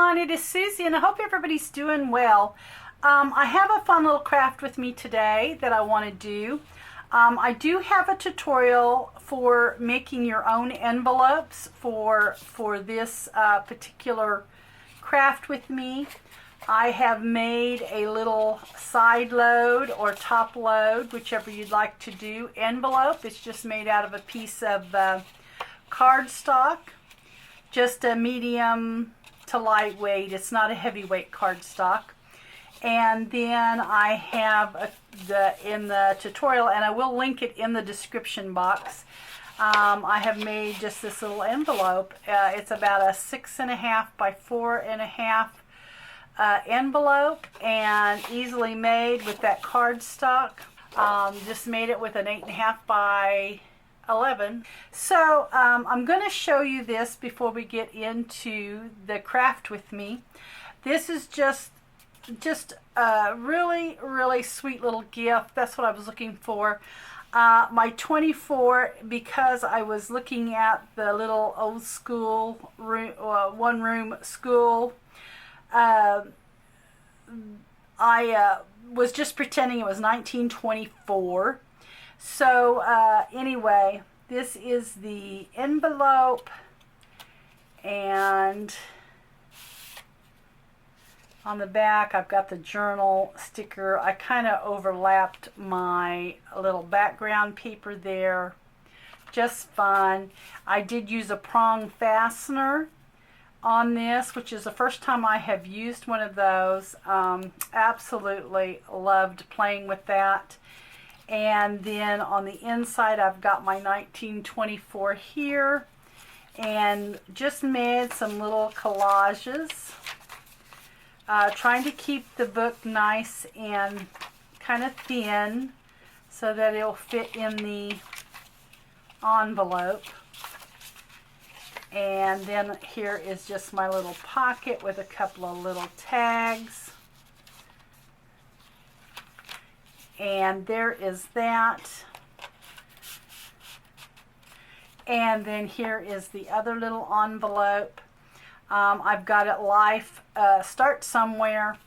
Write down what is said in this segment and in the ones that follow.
everyone, it is Susie and I hope everybody's doing well. I have a fun little craft with me today that I want to do. I do have a tutorial for making your own envelopes for this particular craft with me. I have made a little side load or top load, whichever you'd like to do, envelope. It's just made out of a piece of cardstock, just a medium to lightweight. It's not a heavyweight cardstock. And then I have in the tutorial, and I will link it in the description box, I have made just this little envelope. It's about a 6.5 by 4.5 envelope, and easily made with that cardstock. Just made it with an 8.5 by 11. So I'm going to show you this before we get into the craft with me. This is just a really sweet little gift. That's what I was looking for. My 24, because I was looking at the little old school room, one room school. I was just pretending it was 1924. So anyway, this is the envelope, and on the back I've got the journal sticker. I kind of overlapped my little background paper there. Just fun. I did use a prong fastener on this, which is the first time I have used one of those. Absolutely loved playing with that. And then on the inside I've got my 1924 here, and just made some little collages, trying to keep the book nice and kind of thin so that it'll fit in the envelope. And then here is just my little pocket with a couple of little tags. And there is that. And then here is the other little envelope. I've got it Life Start Somewhere.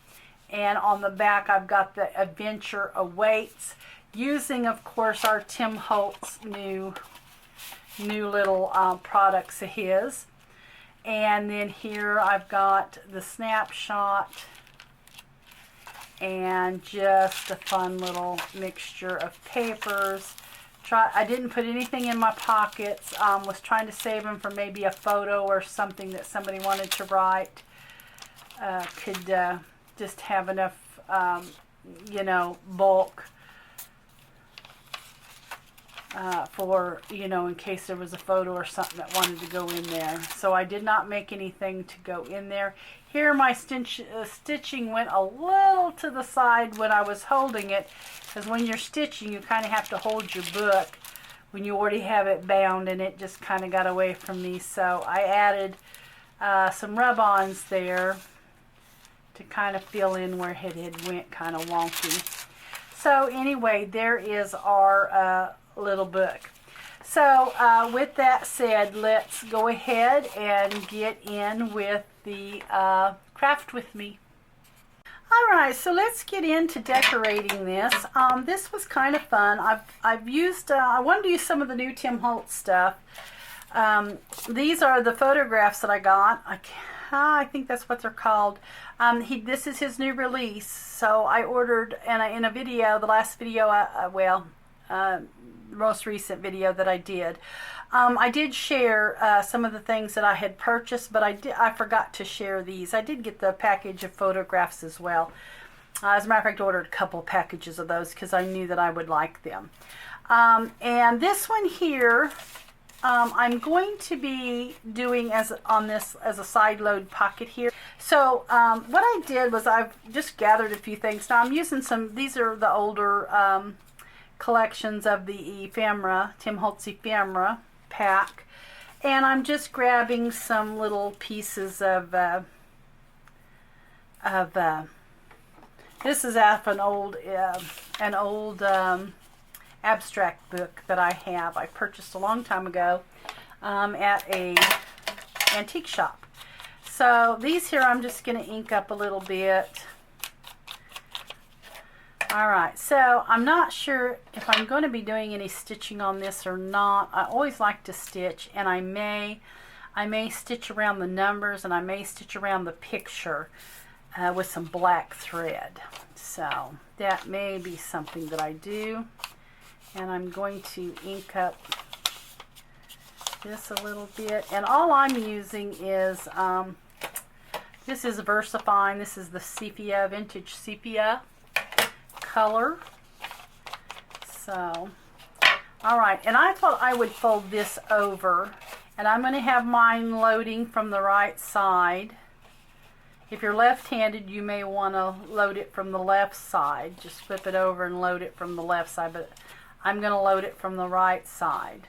And on the back I've got the Adventure Awaits, using of course our Tim Holtz new little products of his. And then here I've got the snapshot, and just a fun little mixture of papers. I didn't put anything in my pockets. Was trying to save them for maybe a photo or something that somebody wanted to write. Could just have enough, bulk for, in case there was a photo or something that wanted to go in there. So I did not make anything to go in there. Here my stitching went a little to the side when I was holding it, because when you're stitching you kind of have to hold your book when you already have it bound, and it just kind of got away from me. So I added some rub-ons there to kind of fill in where it had went kind of wonky. So anyway, there is our little book. So with that said, let's go ahead and get in with the craft with me. Alright, so let's get into decorating this. This was kind of fun. I've used, I wanted to use some of the new Tim Holtz stuff. These are the photographs that I got. I think that's what they're called. This is his new release. So I ordered, and in a video, the last video, the most recent video that I did share some of the things that I had purchased, but I forgot to share these. I did get the package of photographs as well. As a matter of fact, I ordered a couple packages of those because I knew that I would like them. And this one here, I'm going to be doing as a side load pocket here. So what I did was I've just gathered a few things. Now I'm using these are the older collections of the ephemera, Tim Holtz ephemera pack, and I'm just grabbing some little pieces of this is out of an old abstract book that I have. I purchased a long time ago at a antique shop. So So these here I'm just going to ink up a little bit. Alright, so I'm not sure if I'm going to be doing any stitching on this or not. I always like to stitch, and I may stitch around the numbers, and I may stitch around the picture with some black thread. So that may be something that I do. And I'm going to ink up this a little bit. And all I'm using is, this is VersaFine. This is the sepia, vintage sepia color. So, alright, and I thought I would fold this over, and I'm going to have mine loading from the right side. If you're left-handed, you may want to load it from the left side. Just flip it over and load it from the left side, but I'm going to load it from the right side.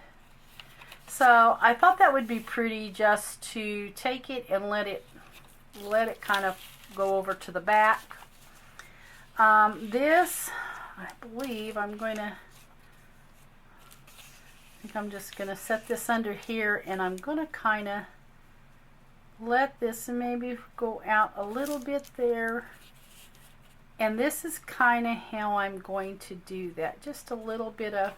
So I thought that would be pretty, just to take it and let it kind of go over to the back. This, I believe I'm just going to set this under here, and I'm going to kind of let this maybe go out a little bit there. And this is kind of how I'm going to do that. Just a little bit of,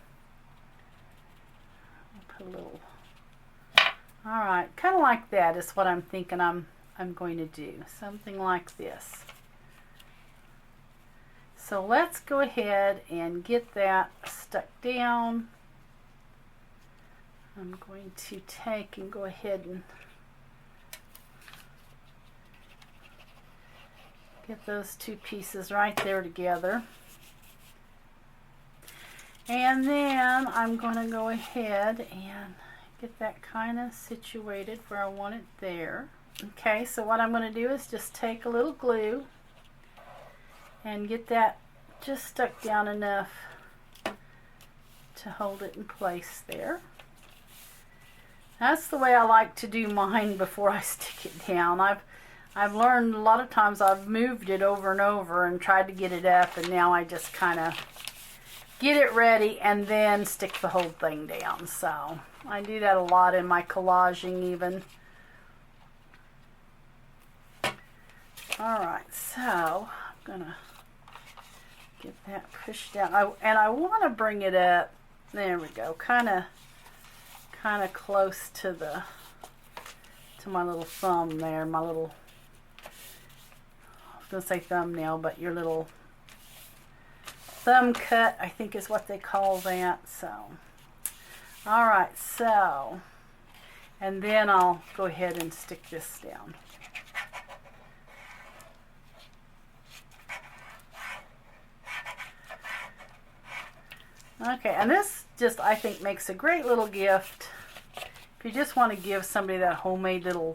put a little, alright, kind of like that is what I'm thinking I'm going to do. Something like this. So let's go ahead and get that stuck down. I'm going to take and go ahead and get those two pieces right there together. And then I'm going to go ahead and get that kind of situated where I want it there. Okay, so what I'm going to do is just take a little glue and get that just stuck down enough to hold it in place there. That's the way I like to do mine before I stick it down. I've learned a lot of times I've moved it over and over and tried to get it up, and now I just kind of get it ready and then stick the whole thing down. So I do that a lot in my collaging even. Alright, so I'm going to get that pushed down. And I want to bring it up, there we go, kind of close to my little thumb there, my little, I was going to say thumbnail, but your little thumb cut, I think is what they call that. So, alright, so, and then I'll go ahead and stick this down. Okay, and this just, I think, makes a great little gift. If you just want to give somebody that homemade a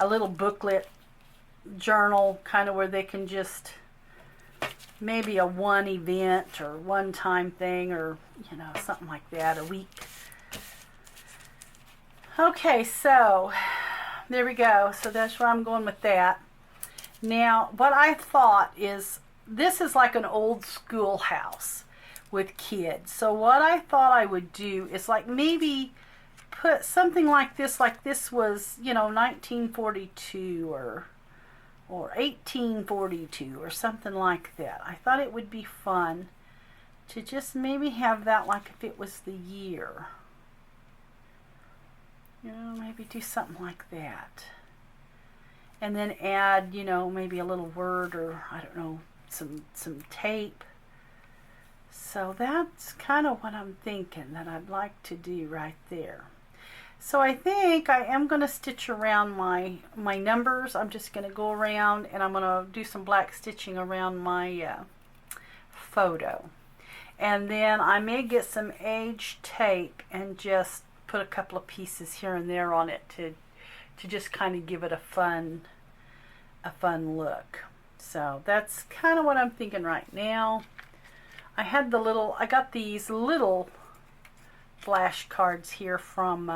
little booklet journal, kind of where they can just, maybe a one event or one time thing, or, you know, something like that, a week. Okay, so, there we go. So that's where I'm going with that. Now, what I thought is, this is like an old schoolhouse with kids. So what I thought I would do is like maybe put something like this was, you know, 1942 or 1842 or something like that. I thought it would be fun to just maybe have that like if it was the year. You know, maybe do something like that. And then add, you know, maybe a little word, or I don't know, some tape. So that's kind of what I'm thinking that I'd like to do right there. So I think I am going to stitch around my numbers. I'm just going to go around and I'm going to do some black stitching around my photo. And then I may get some age tape and just put a couple of pieces here and there on it to just kind of give it a fun look. So that's kind of what I'm thinking right now. I got these little flash cards here from,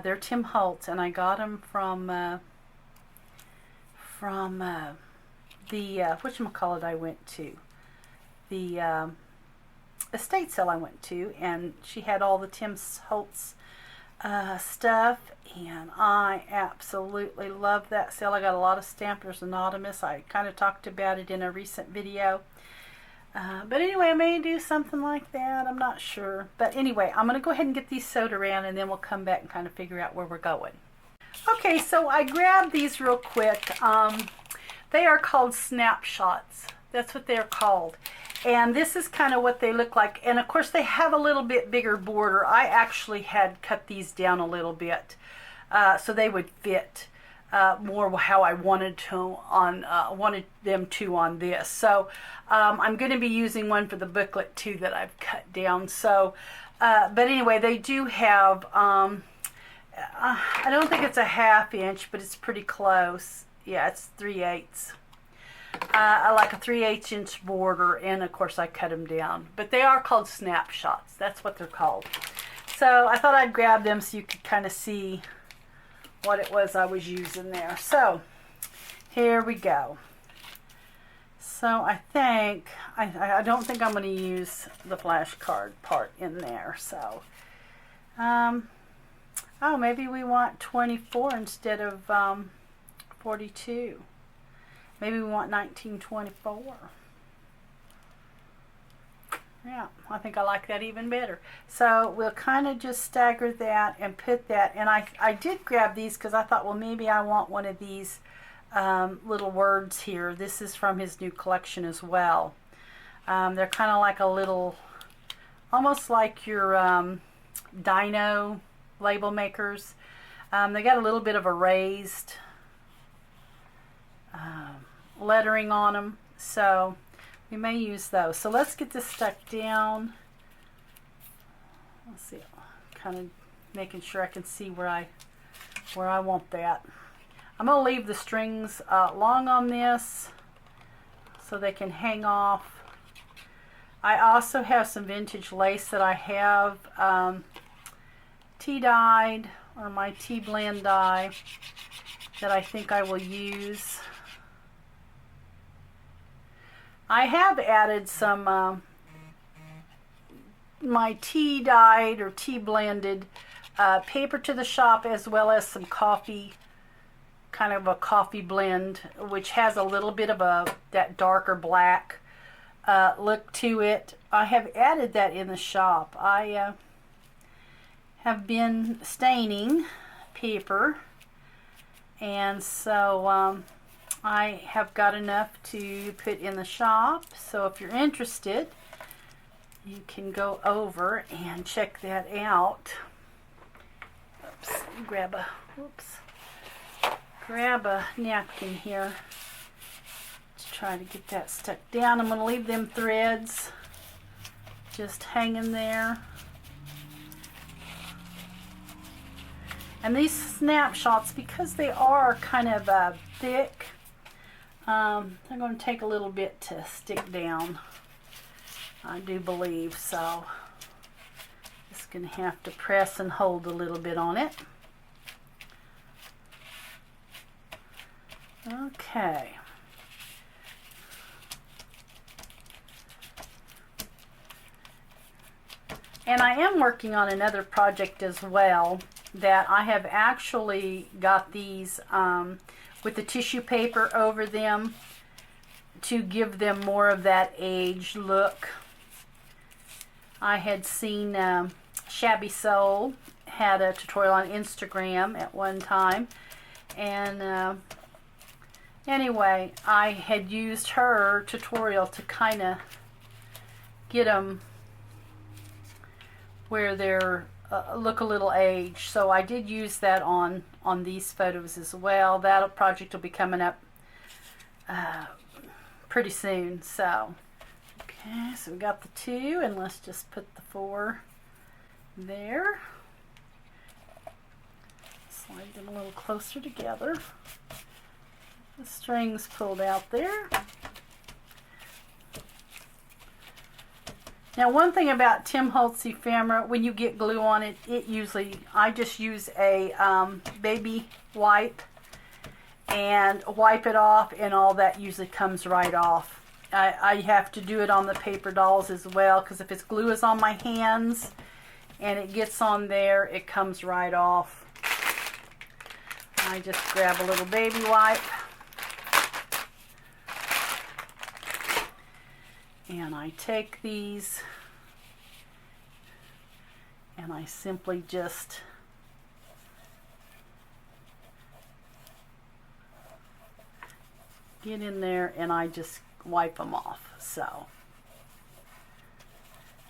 they're Tim Holtz, and I got them from the, whatchamacallit I went to, the estate sale I went to, and she had all the Tim Holtz stuff, and I absolutely love that sale. I got a lot of Stampers Anonymous. I kind of talked about it in a recent video. But anyway, I may do something like that. I'm not sure. But anyway, I'm going to go ahead and get these sewed around, and then we'll come back and kind of figure out where we're going. Okay, so I grabbed these real quick. They are called snapshots. That's what they're called. And this is kind of what they look like. And of course, they have a little bit bigger border. I actually had cut these down a little bit so they would fit more how I wanted to on wanted them to on this. So I'm going to be using one for the booklet too that I've cut down. So, but anyway, they do have. I don't think it's a 1/2 inch, but it's pretty close. Yeah, it's 3/8. I like a 3/8 inch border, and of course I cut them down. But they are called snapshots. That's what they're called. So I thought I'd grab them so you could kind of see what it was I was using there. So here we go. So I think, I don't think I'm going to use the flashcard part in there. So, oh, maybe we want 24 instead of 42. Maybe we want 1924. Yeah, I think I like that even better. So we'll kind of just stagger that and put that. And I did grab these because I thought, well, maybe I want one of these little words here. This is from his new collection as well. They're kind of like a little, almost like your dino label makers. They got a little bit of a raised lettering on them, so we may use those. So let's get this stuck down. Let's see, kind of making sure I can see where I want that. I'm going to leave the strings long on this so they can hang off. I also have some vintage lace that I have tea dyed, or my tea blend dye, that I think I will use. I have added some my tea dyed or tea blended paper to the shop, as well as some coffee, kind of a coffee blend, which has a little bit of that darker black look to it. I have added that in the shop. I have been staining paper, and so I have got enough to put in the shop. So if you're interested, you can go over and check that out. Oops, grab a napkin here to try to get that stuck down. I'm going to leave them threads just hanging there. And these snapshots, because they are kind of thick, they're going to take a little bit to stick down, I do believe. So just going to have to press and hold a little bit on it. Okay. And I am working on another project as well, that I have actually got these with the tissue paper over them to give them more of that aged look. I had seen Shabby Soul had a tutorial on Instagram at one time, and anyway, I had used her tutorial to kind of get them where they're look a little aged. So I did use that on these photos as well. That project will be coming up pretty soon. So okay, so we got the 2, and let's just put the 4 there. Slide them a little closer together. The strings pulled out there. Now, one thing about Tim Holtz ephemera, when you get glue on it, I just use a baby wipe and wipe it off, and all that usually comes right off. I have to do it on the paper dolls as well, because if it's glue is on my hands and it gets on there, it comes right off. I just grab a little baby wipe and I take these and I simply just get in there and I just wipe them off. So,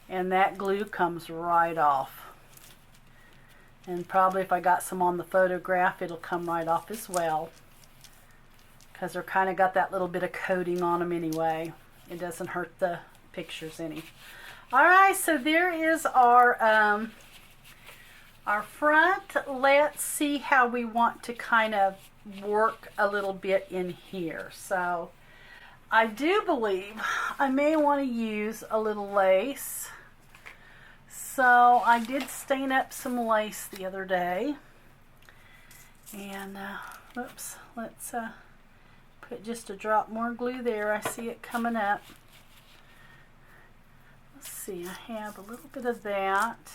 and that glue comes right off. And probably if I got some on the photograph, it'll come right off as well, because they're kind of got that little bit of coating on them anyway. It doesn't hurt the pictures any. All right, so there is our front. Let's see how we want to kind of work a little bit in here. So I do believe I may want to use a little lace. So I did stain up some lace the other day. And, whoops, let's put just a drop more glue there. I see it coming up. Let's see, I have a little bit of that.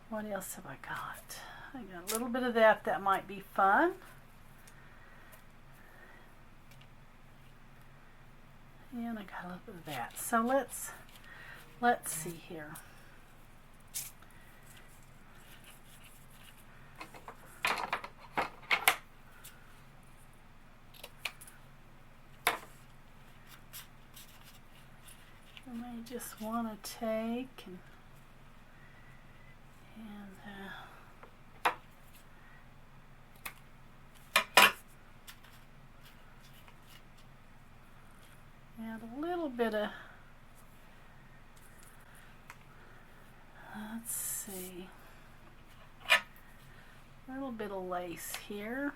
What else have I got? I got a little bit of that. That might be fun. And I got a little bit of that. So let's see here. And I just want to take and add a little bit of, let's see, a little bit of lace here.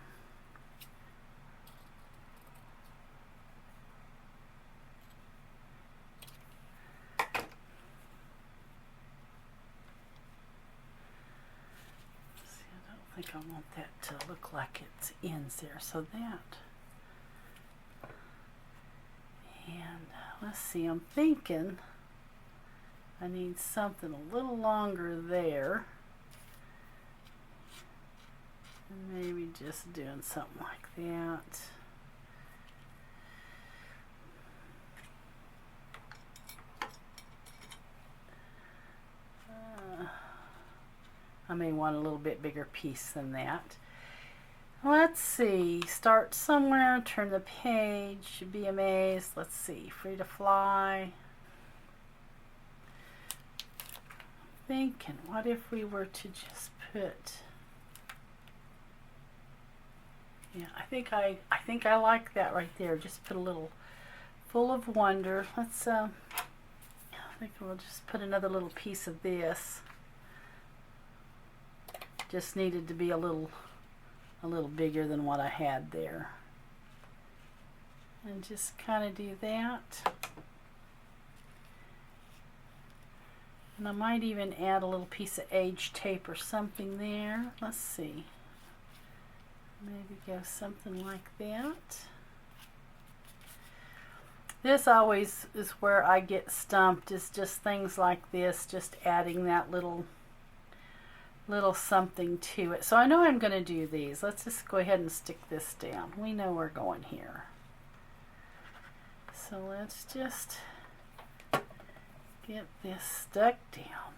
I think I want that to look like it ends there, so that, and let's see, I'm thinking I need something a little longer there, and maybe just doing something like that. I may want a little bit bigger piece than that. Let's see, start somewhere, turn the page, be amazed. Let's see, free to fly. Thinking, what if we were to just put, yeah, I think I like that right there. Just put a little full of wonder. Let's I think we'll just put another little piece of this. Just needed to be a little bigger than what I had there. And just kind of do that. And I might even add a little piece of age tape or something there. Let's see. Maybe go something like that. This always is where I get stumped, is just things like this, just adding that little something to it. So I know I'm going to do these. Let's just go ahead and stick this down. We know we're going here. So let's just get this stuck down.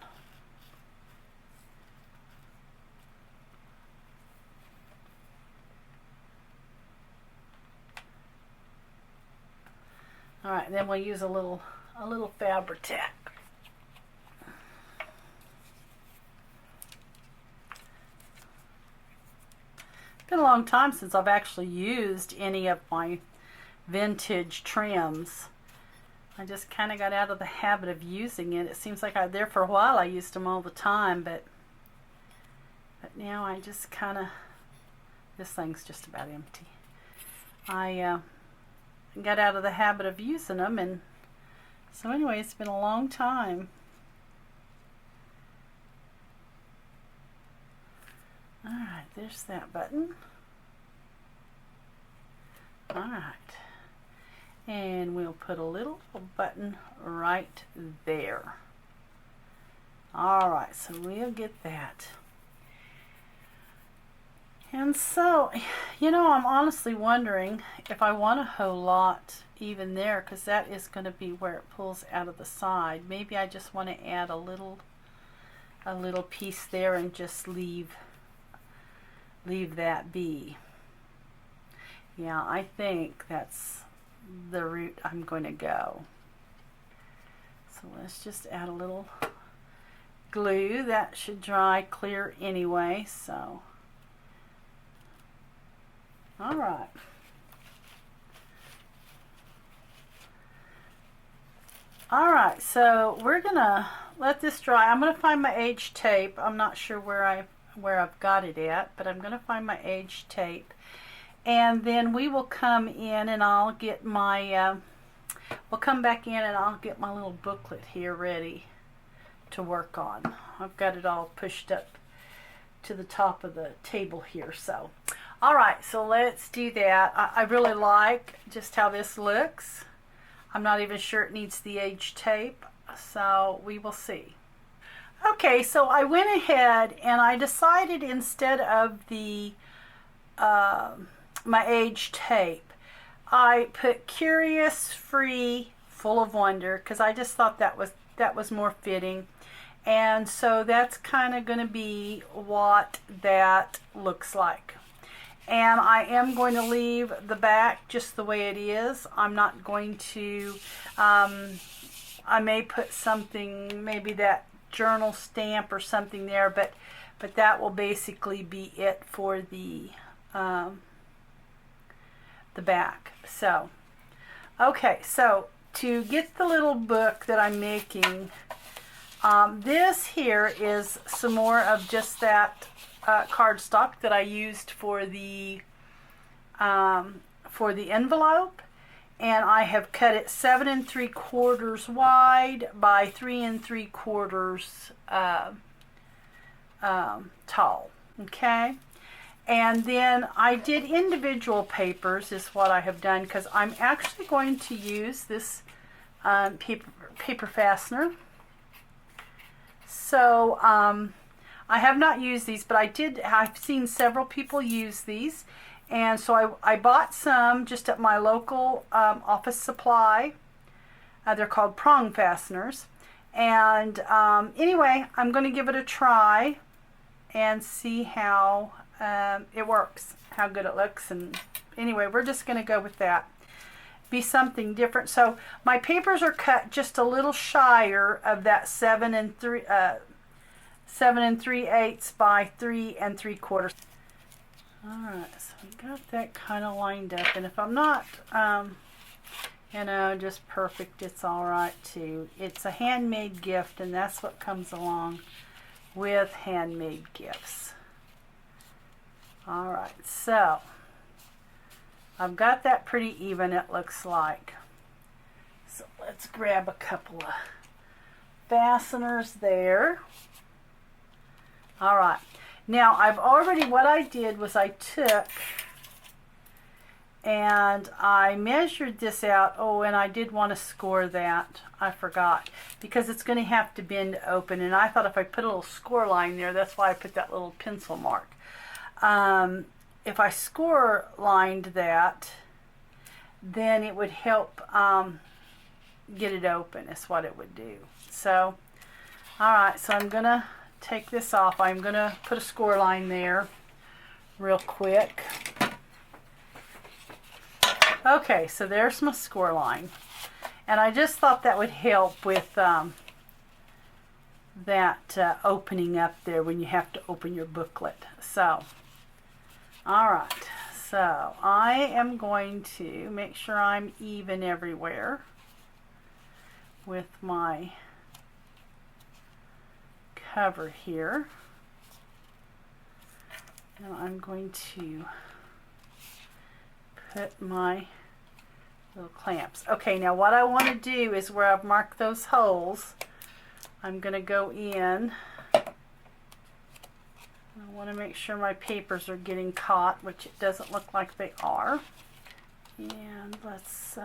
All right, then we'll use a little Fabri-Tac. It's been a long time since I've actually used any of my vintage trims. I just kind of got out of the habit of using it. It seems like there for a while I used them all the time, but now I just kind of, this thing's just about empty. I got out of the habit of using them, and so anyway, it's been a long time. Alright, there's that button. Alright. And we'll put a little button right there. Alright, so we'll get that. And so, you know, I'm honestly wondering if I want a whole lot even there, because that is going to be where it pulls out of the side. Maybe I just want to add a little piece there and just leave that be. Yeah, I think that's the route I'm going to go. So let's just add a little glue. That should dry clear anyway, so all right. All right, so we're gonna let this dry. I'm gonna find my age tape. I'm not sure where I've got it at, but I'm gonna find my age tape, and then we will come in and I'll get my we'll come back in and I'll get my little booklet here ready to work on. I've got it all pushed up to the top of the table here. So all right, so let's do that. I really like just how this looks. I'm not even sure it needs the age tape, so we will see. Okay, so I went ahead and I decided instead of the my age tape, I put Curious, Free, Full of Wonder, because I just thought that was more fitting. And so that's kind of going to be what that looks like. And I am going to leave the back just the way it is. I'm not going to, I may put something, maybe that journal stamp or something there, but that will basically be it for the back. So, okay, so to get the little book that I'm making, this here is some more of just that cardstock that I used for the envelope, and I have cut it 7 3/4 wide by 3 3/4 tall. Okay, and then I did individual papers is what I have done, because I'm actually going to use this paper fastener. So I have not used these, but I've seen several people use these, and so I bought some just at my local office supply. They're called prong fasteners, and anyway, I'm going to give it a try and see how it works, how good it looks. And anyway, we're just going to go with that. Be something different. So my papers are cut just a little shyer of that 7 3/8 by 3 3/4. Alright, so we got that kind of lined up, and if I'm not you know, just perfect, it's alright too. It's a handmade gift, and that's what comes along with handmade gifts. Alright, so I've got that pretty even, it looks like. So let's grab a couple of fasteners there. All right, now what I did was I took and I measured this out. Oh, and I did want to score that. I forgot, because it's going to have to bend open, and I thought if I put a little score line there, that's why I put that little pencil mark. If I score lined that, then it would help get it open, is what it would do. So, all right, so I'm going to take this off. I'm going to put a score line there real quick. Okay, so there's my score line. And I just thought that would help with that opening up there when you have to open your booklet. So, all right, so I am going to make sure I'm even everywhere with my cover here. And I'm going to put my little clamps. Okay, now what I want to do is where I've marked those holes, I'm going to go in. I want to make sure my papers are getting caught, which it doesn't look like they are. And let's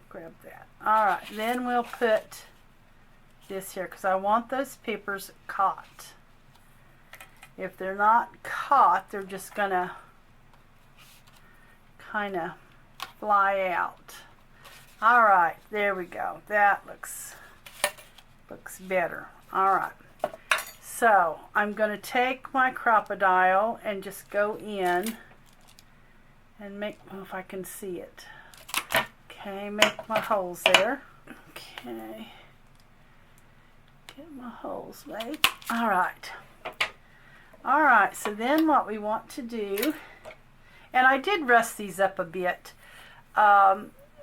grab that. Alright, then we'll put this here because I want those papers caught. If they're not caught, they're just gonna kind of fly out. All right, there we go. That looks better. All right. So I'm going to take my crocodile and just go in and make, oh, if I can see it. Okay, make my holes there. Okay. Get my holes made. All right. All right, so then what we want to do, and I did rust these up a bit.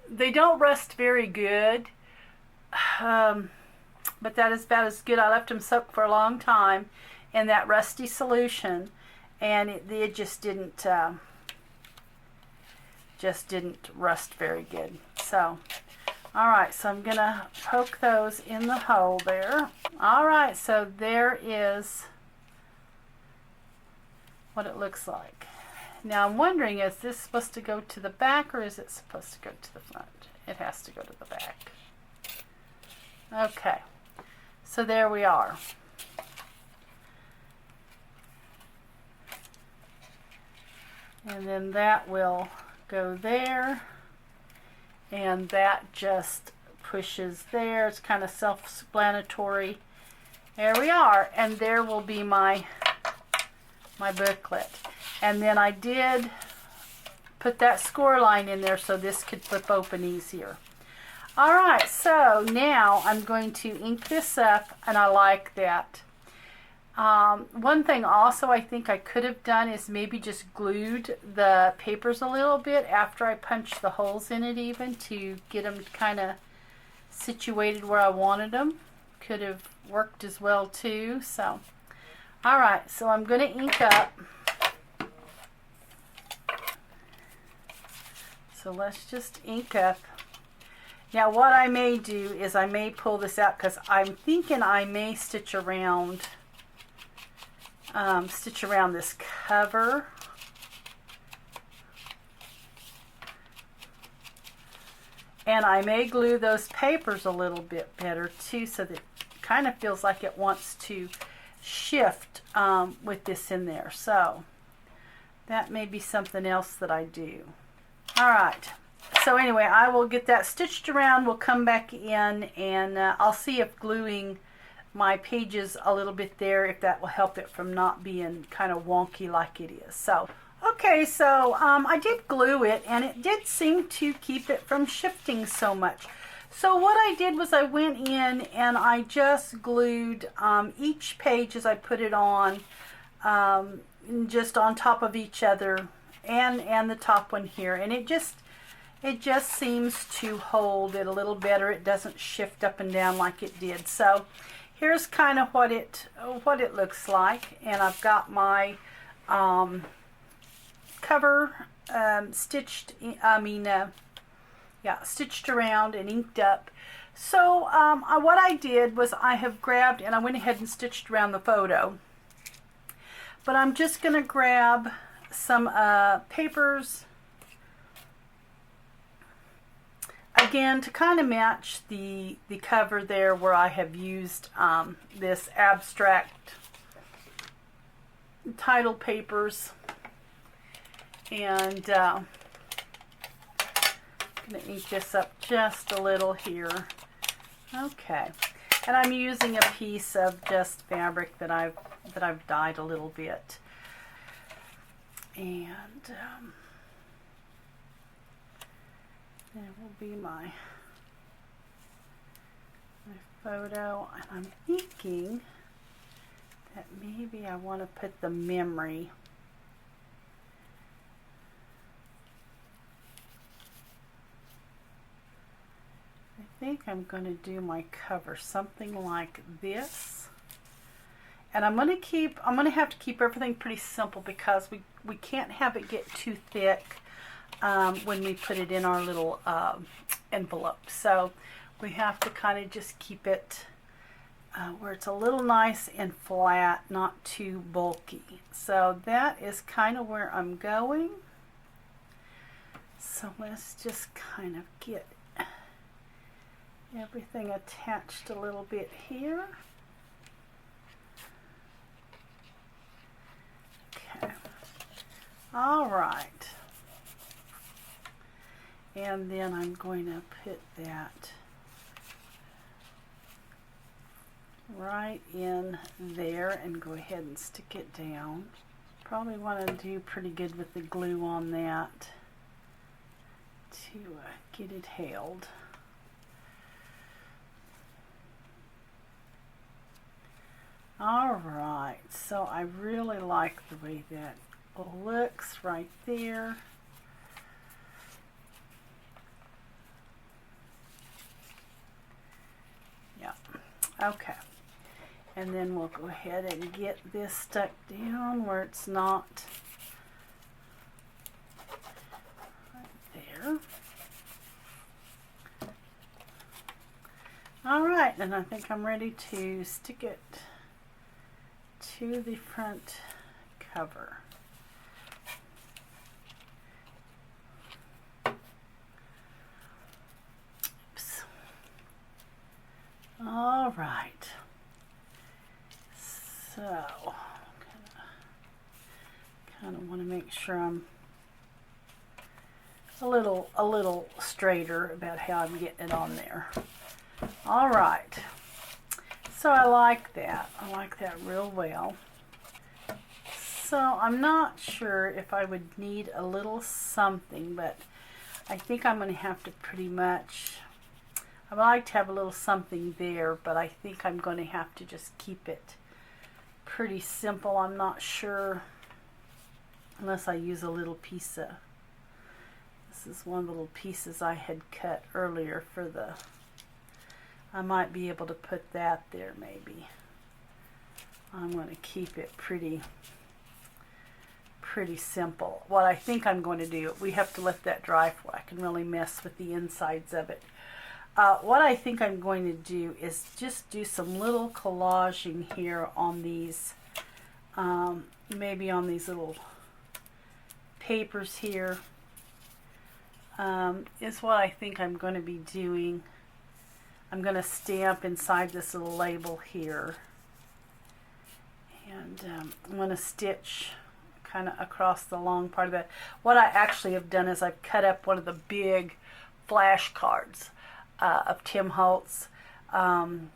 They don't rust very good. But that is about as good. I left them soak for a long time in that rusty solution, and it just didn't rust very good. So, all right, so I'm gonna poke those in the hole there. All right, so there is what it looks like. Now I'm wondering, is this supposed to go to the back or is it supposed to go to the front? It has to go to the back. Okay. So there we are. And then that will go there. And that just pushes there. It's kind of self-explanatory. There we are. And there will be my booklet. And then I did put that score line in there so this could flip open easier. Alright, so now I'm going to ink this up, and I like that. One thing also I think I could have done is maybe just glued the papers a little bit after I punched the holes in it even to get them kind of situated where I wanted them. Could have worked as well too. So, alright, so I'm going to ink up. So let's just ink up. Now what I may do is I may pull this out because I'm thinking I may stitch around this cover. And I may glue those papers a little bit better too so that it kind of feels like it wants to shift with this in there. So that may be something else that I do. Alright. So anyway, I will get that stitched around. We'll come back in and I'll see if gluing my pages a little bit there, if that will help it from not being kind of wonky like it is. So, okay, so I did glue it and it did seem to keep it from shifting so much. So what I did was I went in and I just glued each page as I put it on, just on top of each other and the top one here. And it just seems to hold it a little better. It doesn't shift up and down like it did. So here's kind of what it looks like. And I've got my cover stitched around and inked up. So what I did was I have grabbed and I went ahead and stitched around the photo. But I'm just going to grab some papers again to kind of match the cover there where I have used this abstract title papers, and I'm going to ink this up just a little here. Okay, and I'm using a piece of just fabric that I've dyed a little bit, and there will be my photo, and I'm thinking that maybe I want to put the memory. I think I'm going to do my cover something like this. And I'm going to have to keep everything pretty simple because we can't have it get too thick when we put it in our little envelope. So we have to kind of just keep it where it's a little nice and flat, not too bulky. So that is kind of where I'm going. So let's just kind of get everything attached a little bit here. Okay. All right. And then I'm going to put that right in there and go ahead and stick it down. Probably want to do pretty good with the glue on that to get it held. All right, so I really like the way that looks right there. Yeah, okay. And then we'll go ahead and get this stuck down where it's not right there. All right, and I think I'm ready to stick it to the front cover. Oops. All right. So, kind of want to make sure I'm a little straighter about how I'm getting it on there. All right. So I like that. I like that real well. So I'm not sure if I would need a little something, but I think I'm going to have to pretty much, I would like to have a little something there, but I think I'm going to have to just keep it pretty simple. I'm not sure unless I use a little piece of, this is one of the little pieces I had cut earlier for the, I might be able to put that there maybe. I'm going to keep it pretty simple. What I think I'm going to do, we have to let that dry before I can really mess with the insides of it. What I think I'm going to do is just do some little collaging here on these, maybe on these little papers here, is what I think I'm going to be doing. I'm going to stamp inside this little label here, and I'm going to stitch kind of across the long part of it. What I actually have done is I've cut up one of the big flashcards of Tim Holtz, and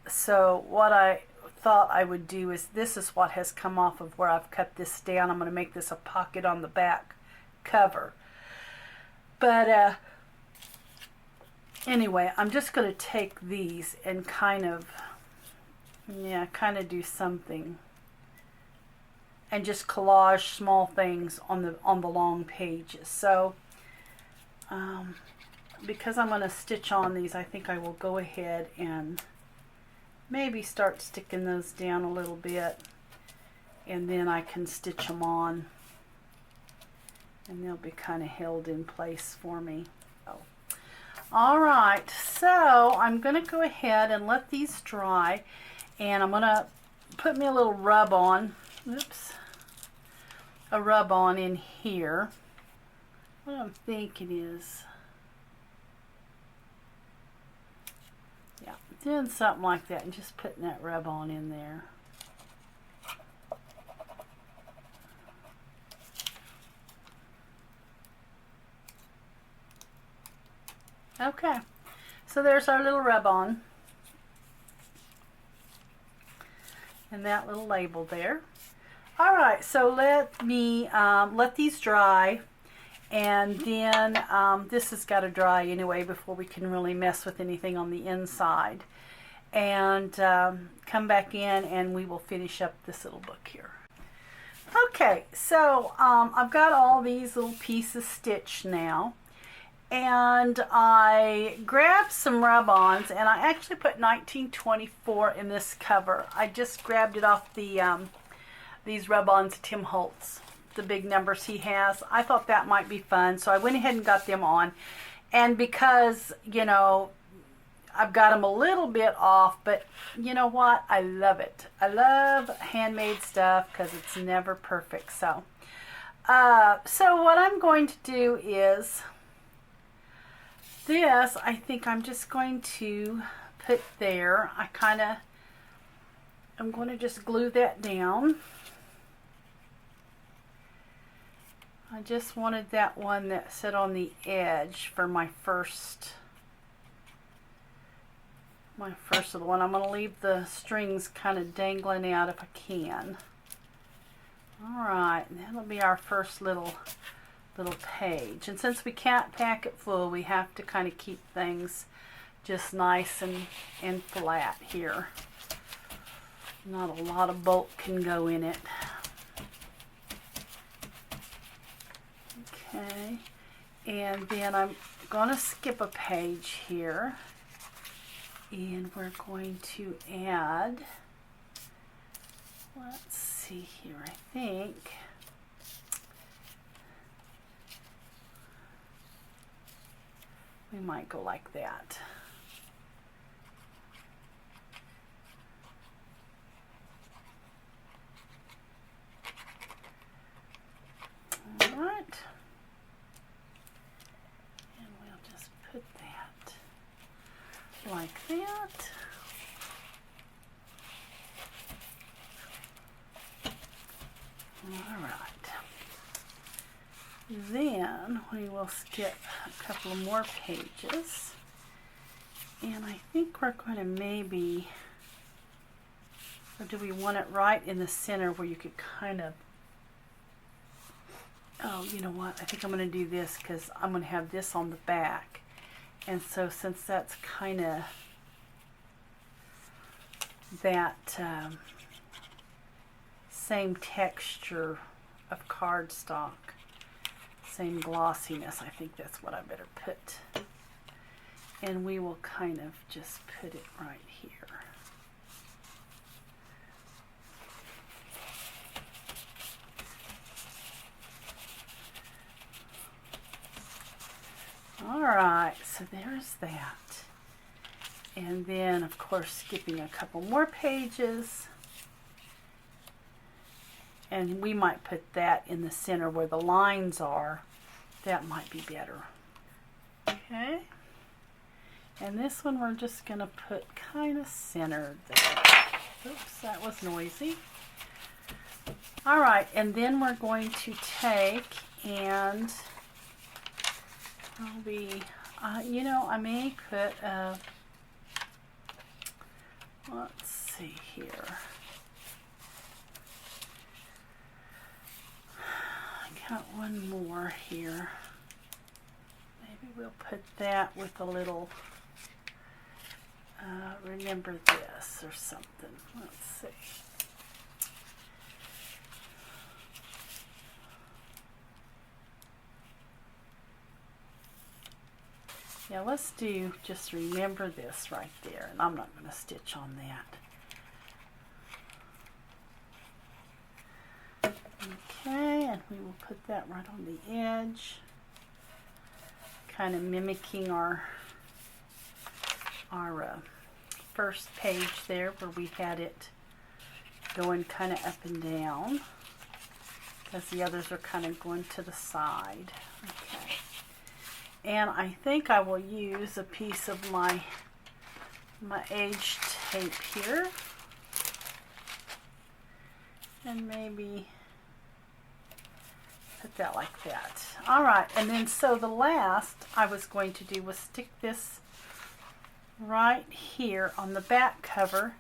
so what I thought I would do is, this is what has come off of where I've cut this down. I'm going to make this a pocket on the back cover, but anyway, I'm just going to take these and kind of do something and just collage small things on the long pages. So because I'm going to stitch on these, I think I will go ahead and maybe start sticking those down a little bit, and then I can stitch them on and they'll be kind of held in place for me. All right, so I'm going to go ahead and let these dry, and I'm going to put me a little rub on, a rub on in here. What I'm thinking is, yeah, doing something like that and just putting that rub on in there. Okay, so there's our little rub-on and that little label there. All right, so let me let these dry, and then this has got to dry anyway before we can really mess with anything on the inside, and come back in and we will finish up this little book here. Okay, so I've got all these little pieces stitched now. And I grabbed some rub-ons, and I actually put 1924 in this cover. I just grabbed it off the these rub-ons Tim Holtz, the big numbers he has. I thought that might be fun, so I went ahead and got them on. And because, you know, I've got them a little bit off, but you know what? I love it. I love handmade stuff because it's never perfect. So, so what I'm going to do is, this, I think I'm just going to put there. I'm going to just glue that down. I just wanted that one that sit on the edge for my first little one. I'm going to leave the strings kind of dangling out if I can. Alright, that'll be our first little page. And since we can't pack it full, we have to kind of keep things just nice and flat here. Not a lot of bulk can go in it. Okay, and then I'm going to skip a page here, and we're going to add, let's see here, I think we might go like that. All right. And we'll just put that like that. All right. Then we will skip a couple of more pages, and I think we're going to maybe, or do we want it right in the center where you could kind of, oh, you know what, I think I'm going to do this because I'm going to have this on the back, and so since that's kind of that same texture of cardstock, same glossiness, I think that's what I better put. And we will kind of just put it right here. Alright, so there's that. And then, of course, skipping a couple more pages. And we might put that in the center where the lines are. That might be better. Okay. And this one we're just going to put kind of centered there. Oops, that was noisy. Alright, and then we're going to take and I'll be, you know, I may put, let's see here. Got one more here. Maybe we'll put that with a little remember this or something. Let's see. Yeah, let's do just remember this right there, and I'm not going to stitch on that. Okay, and we will put that right on the edge, kind of mimicking our first page there where we had it going kind of up and down, because the others are kind of going to the side. Okay, and I think I will use a piece of my aged tape here, and maybe put that like that. Alright, and then so the last I was going to do was stick this right here on the back cover,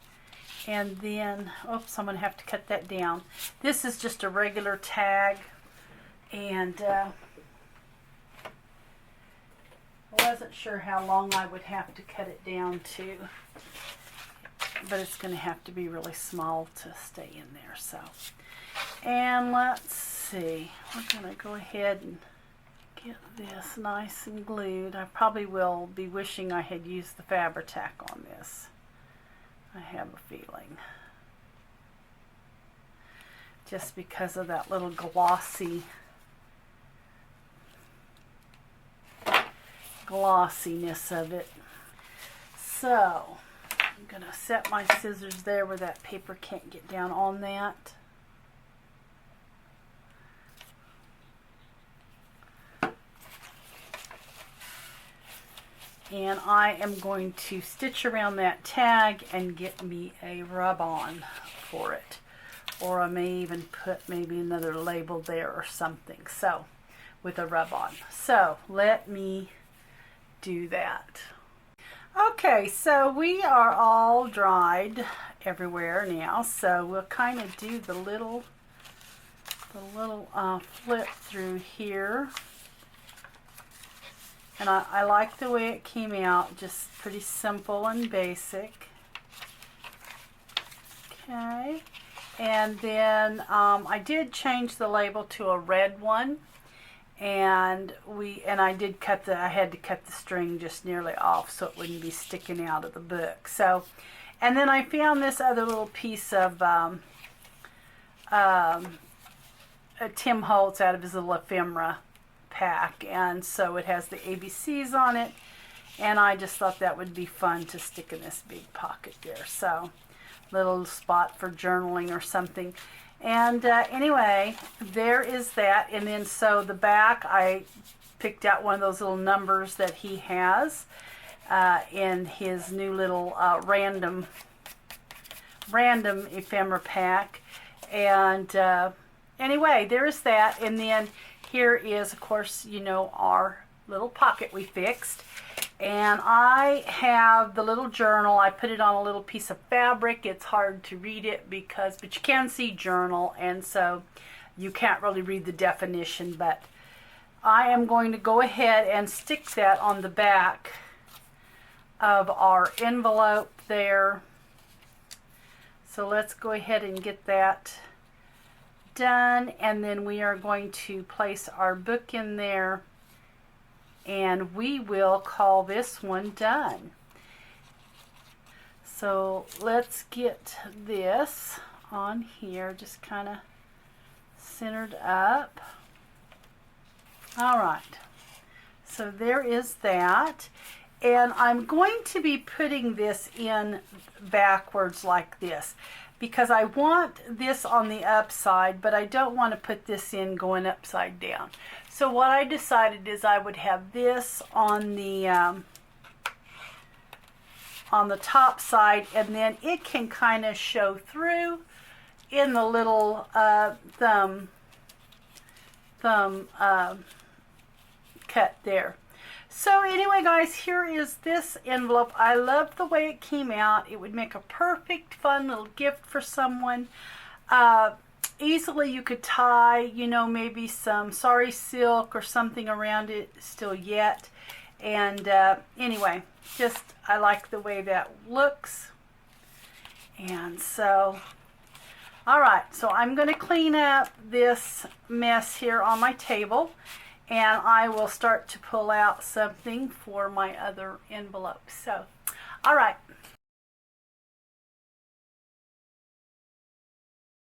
and then, oops, I'm going to have to cut that down. This is just a regular tag, and I wasn't sure how long I would have to cut it down to, but it's going to have to be really small to stay in there. So, and let's see, we're going to go ahead and get this nice and glued. I probably will be wishing I had used the Fabri-Tac on this. I have a feeling. Just because of that little glossiness of it. So, I'm going to set my scissors there where that paper can't get down on that. And I am going to stitch around that tag and get me a rub-on for it. Or I may even put maybe another label there or something. So, with a rub-on. So, let me do that. Okay, so we are all dried everywhere now. So, we'll kind of do the little flip through here. And I like the way it came out, just pretty simple and basic. Okay. And then I did change the label to a red one, and I had to cut the string just nearly off so it wouldn't be sticking out of the book. So, and then I found this other little piece of Tim Holtz out of his little ephemera pack, and so it has the ABCs on it, and I just thought that would be fun to stick in this big pocket there. So, little spot for journaling or something. And anyway, there is that. And then so the back, I picked out one of those little numbers that he has in his new little random ephemera pack. And anyway, there's that. And then here is, of course, you know, our little pocket we fixed. And I have the little journal. I put it on a little piece of fabric. It's hard to read it but you can see journal, and so you can't really read the definition. But I am going to go ahead and stick that on the back of our envelope there. So let's go ahead and get that done, and then we are going to place our book in there. And we will call this one done. So let's get this on here, just kind of centered up. All right, so there is that. And I'm going to be putting this in backwards like this, because I want this on the upside, but I don't want to put this in going upside down. So what I decided is I would have this on the top side, and then it can kind of show through in the little thumb cut there. So anyway, guys, here is this envelope. I love the way it came out. It would make a perfect, fun little gift for someone. Easily you could tie, you know, maybe some sari silk or something around it still yet. And anyway, just I like the way that looks. And so, all right, so I'm going to clean up this mess here on my table, and I will start to pull out something for my other envelopes. So, all right.